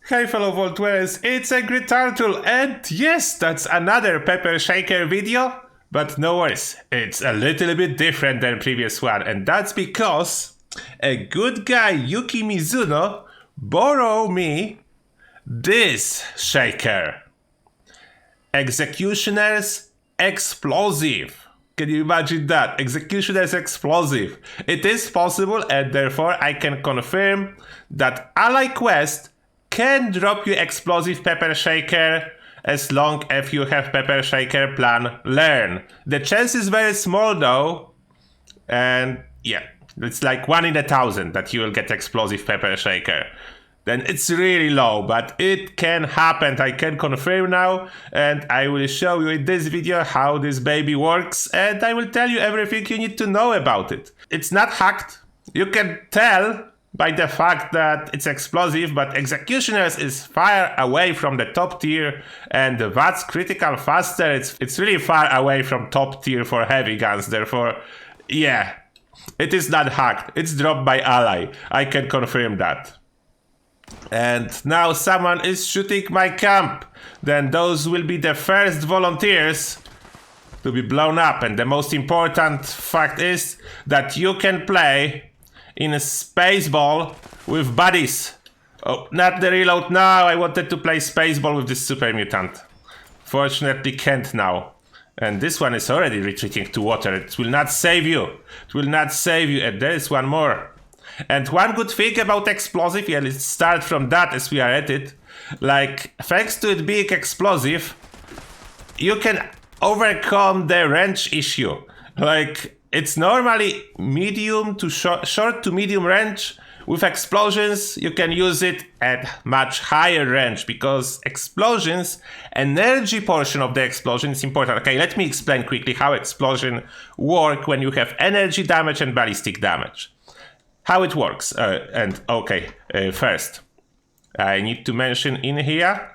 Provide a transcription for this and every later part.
Hey fellow Vault Dwellers, it's Angry Turtle, and yes, that's another Pepper Shaker video, but no worries, it's a little bit different than previous one, and that's because a good guy Yuki Mizuno borrowed me this shaker. Executioner's Explosive. Can you imagine that? Executioner's Explosive. It is possible, and therefore I can confirm that Ally Quest can drop you explosive Pepper Shaker as long as you have Pepper Shaker plan learn. The chance is very small though, and yeah, it's like 1 in 1,000 that you will get explosive Pepper Shaker. Then it's really low, but it can happen. I can confirm now, and I will show you in this video how this baby works, and I will tell you everything you need to know about it. It's not hacked. You can tell by the fact that it's explosive, but Executioners is far away from the top tier, and that's critical faster. It's really far away from top tier for heavy guns. Therefore, yeah, it is not hacked. It's dropped by Ally. I can confirm that. And now someone is shooting my camp. Then those will be the first volunteers to be blown up. And the most important fact is that you can play in a Spaceball with buddies. Oh, not the reload now. I wanted to play Spaceball with this super mutant. Fortunately can't now. And this one is already retreating to water. It will not save you. It will not save you. And there is one more. And one good thing about explosive, yeah, let's start from that as we are at it. Like, thanks to it being explosive, you can overcome the range issue. Like, it's normally medium to short to medium range. With explosions, you can use it at much higher range because explosions, energy portion of the explosion is important. Okay, let me explain quickly how explosion work when you have energy damage and ballistic damage. How it works, first, I need to mention in here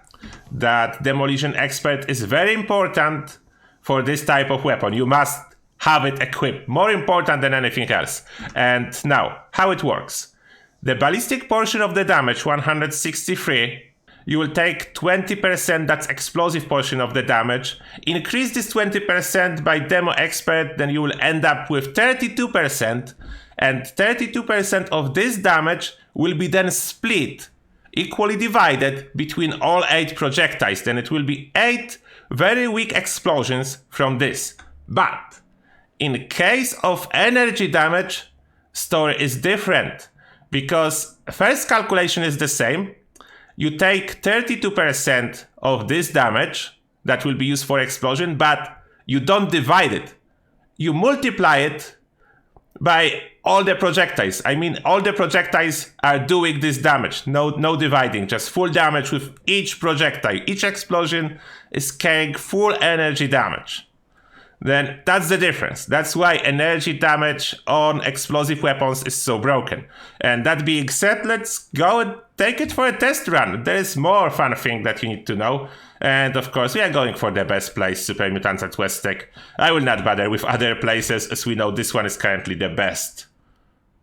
that Demolition Expert is very important for this type of weapon. You must have it equipped, more important than anything else. And now, how it works. The ballistic portion of the damage, 163, you will take 20%, that's explosive portion of the damage. Increase this 20% by Demo Expert, then you will end up with 32%. And 32% of this damage will be then split, equally divided between all 8 projectiles. Then it will be 8 very weak explosions from this. But in case of energy damage, story is different. Because first calculation is the same. You take 32% of this damage that will be used for explosion, but you don't divide it. You multiply it by all the projectiles. I mean, all the projectiles are doing this damage. No dividing, just full damage with each projectile. Each explosion is carrying full energy damage. Then that's the difference. That's why energy damage on explosive weapons is so broken. And that being said, let's go and take it for a test run. There is more fun thing that you need to know. And of course, we are going for the best place, Super Mutants at Westtech. I will not bother with other places, as we know this one is currently the best.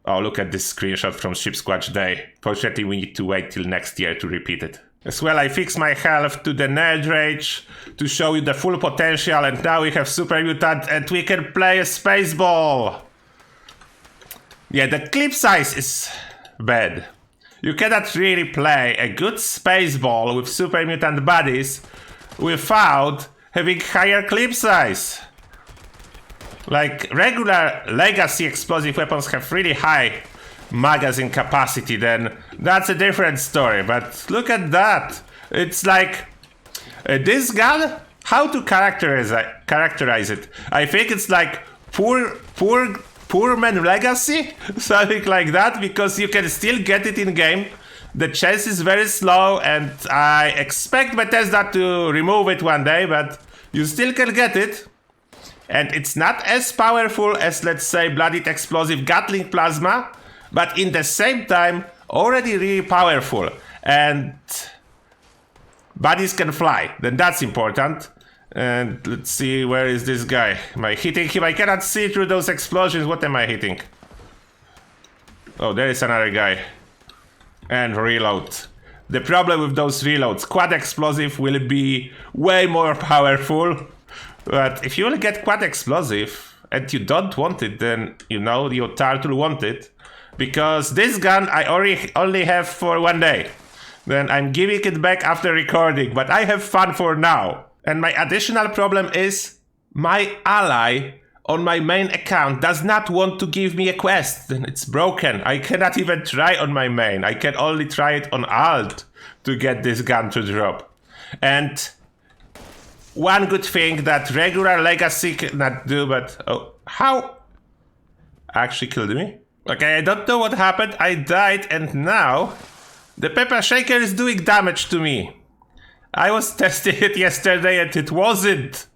Oh, look at this screenshot from Shipsquatch Day. Fortunately, we need to wait till next year to repeat it. As well, I fixed my health to the Nerd Rage to show you the full potential, and now we have Super Mutant and we can play a Spaceball. Yeah, the clip size is bad. You cannot really play a good Spaceball with Super Mutant buddies without having higher clip size. Like, regular legacy explosive weapons have really high magazine capacity, then that's a different story. But look at that. It's like, this gun, how to characterize it? I think it's like poor man legacy, something like that, because you can still get it in game. The chance is very slow, and I expect Bethesda to remove it one day, but you still can get it. And it's not as powerful as, let's say, Blooded Explosive Gatling Plasma, but in the same time, already really powerful. And buddies can fly, then that's important. And let's see, where is this guy? Am I hitting him? I cannot see through those explosions. What am I hitting? Oh, there is another guy. And reload. The problem with those reloads, quad explosive will be way more powerful. But if you will get quad explosive and you don't want it, then you know your turtle want it. Because this gun I only have for 1 day. Then I'm giving it back after recording, but I have fun for now. And my additional problem is my ally on my main account does not want to give me a quest. Then it's broken. I cannot even try on my main. I can only try it on alt to get this gun to drop. And one good thing that regular Legacy cannot do, but oh, how? Actually killed me. Okay, I don't know what happened. I died and now the Pepper Shaker is doing damage to me. I was testing it yesterday and it wasn't.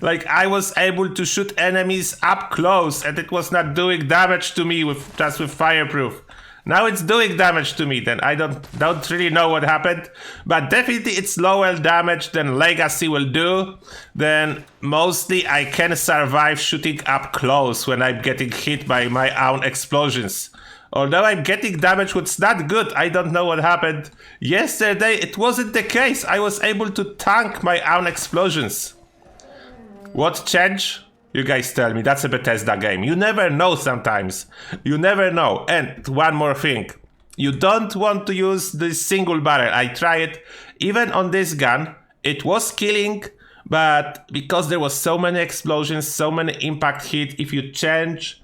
Like, I was able to shoot enemies up close and it was not doing damage to me just with fireproof. Now it's doing damage to me, then I don't really know what happened. But definitely it's lower damage than Legacy will do. Then mostly I can survive shooting up close when I'm getting hit by my own explosions. Although I'm getting damage, what's not good, I don't know what happened. Yesterday it wasn't the case. I was able to tank my own explosions. What changed? You guys tell me. That's a Bethesda game. You never know sometimes. You never know. And one more thing. You don't want to use this single barrel. I tried it. Even on this gun, it was killing, but because there was so many explosions, so many impact hit, if you change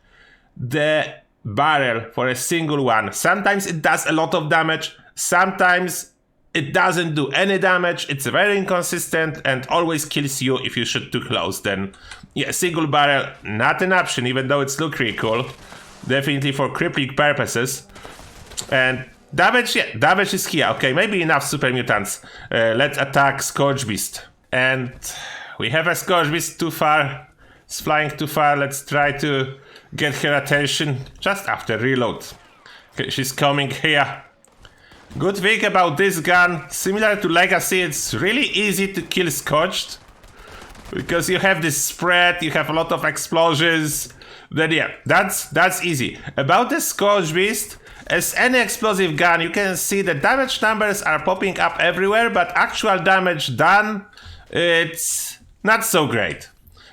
the barrel for a single one, sometimes it does a lot of damage, sometimes it doesn't do any damage. It's very inconsistent and always kills you if you shoot too close. Then, yeah, single barrel, not an option, even though it's look really cool. Definitely for crippling purposes. And damage, yeah, damage is here. Okay, maybe enough super mutants. Let's attack Scourge Beast. And we have a Scourge Beast too far. It's flying too far. Let's try to get her attention just after reload. Okay, she's coming here. Good thing about this gun, similar to Legacy, it's really easy to kill Scorched. Because you have this spread, you have a lot of explosions. Then yeah, that's easy. About the Scourge Beast, as any explosive gun, you can see the damage numbers are popping up everywhere, but actual damage done, it's not so great.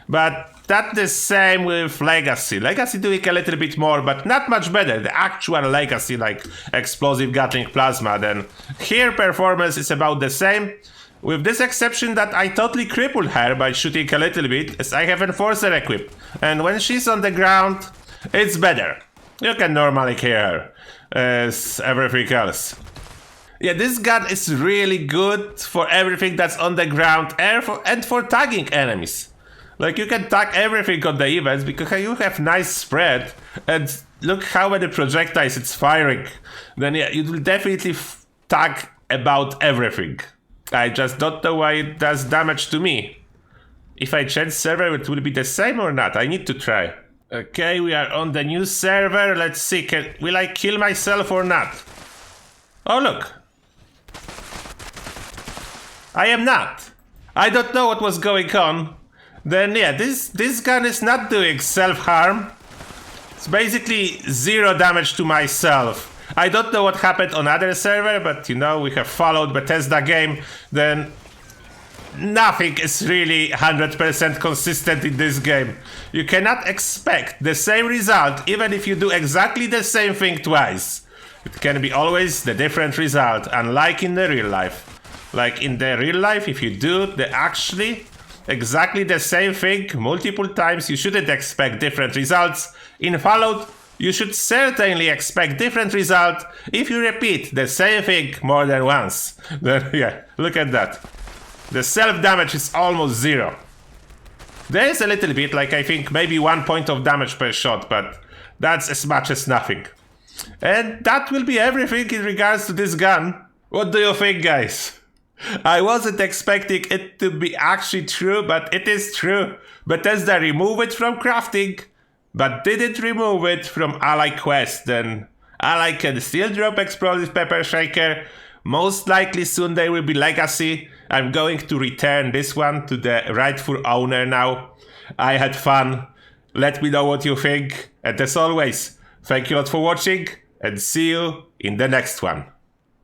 But that's the same with Legacy. Legacy doing a little bit more, but not much better. The actual Legacy, like explosive Gatling Plasma, then here performance is about the same. With this exception that I totally crippled her by shooting a little bit, as I have Enforcer equipped. And when she's on the ground, it's better. You can normally kill her, as everything else. Yeah, this gun is really good for everything that's on the ground and for tagging enemies. Like, you can tag everything on the events because you have nice spread, and look how many projectiles it's firing. Then yeah, you will definitely tag about everything. I just don't know why it does damage to me. If I change server, it will be the same or not? I need to try. Okay, we are on the new server. Let's see, will I kill myself or not? Oh, look. I am not. I don't know what was going on. Then yeah, this gun is not doing self-harm. It's basically 0 damage to myself. I don't know what happened on other server, but you know, we have followed Bethesda game, then nothing is really 100% consistent in this game. You cannot expect the same result even if you do exactly the same thing twice. It can be always the different result, unlike in the real life. Like in the real life, if you do actually exactly the same thing multiple times, you shouldn't expect different results. In Fallout, you should certainly expect different results if you repeat the same thing more than once. Then yeah, look at that. The self-damage is almost 0. There is a little bit, like I think maybe 1 point of damage per shot, but that's as much as nothing. And that will be everything in regards to this gun. What do you think, guys? I wasn't expecting it to be actually true, but it is true. Bethesda removed it from crafting, but didn't remove it from Ally Quest. Then Ally can still drop Explosive Pepper Shaker. Most likely soon there will be Legacy. I'm going to return this one to the rightful owner now. I had fun. Let me know what you think. And as always, thank you a lot for watching, and see you in the next one.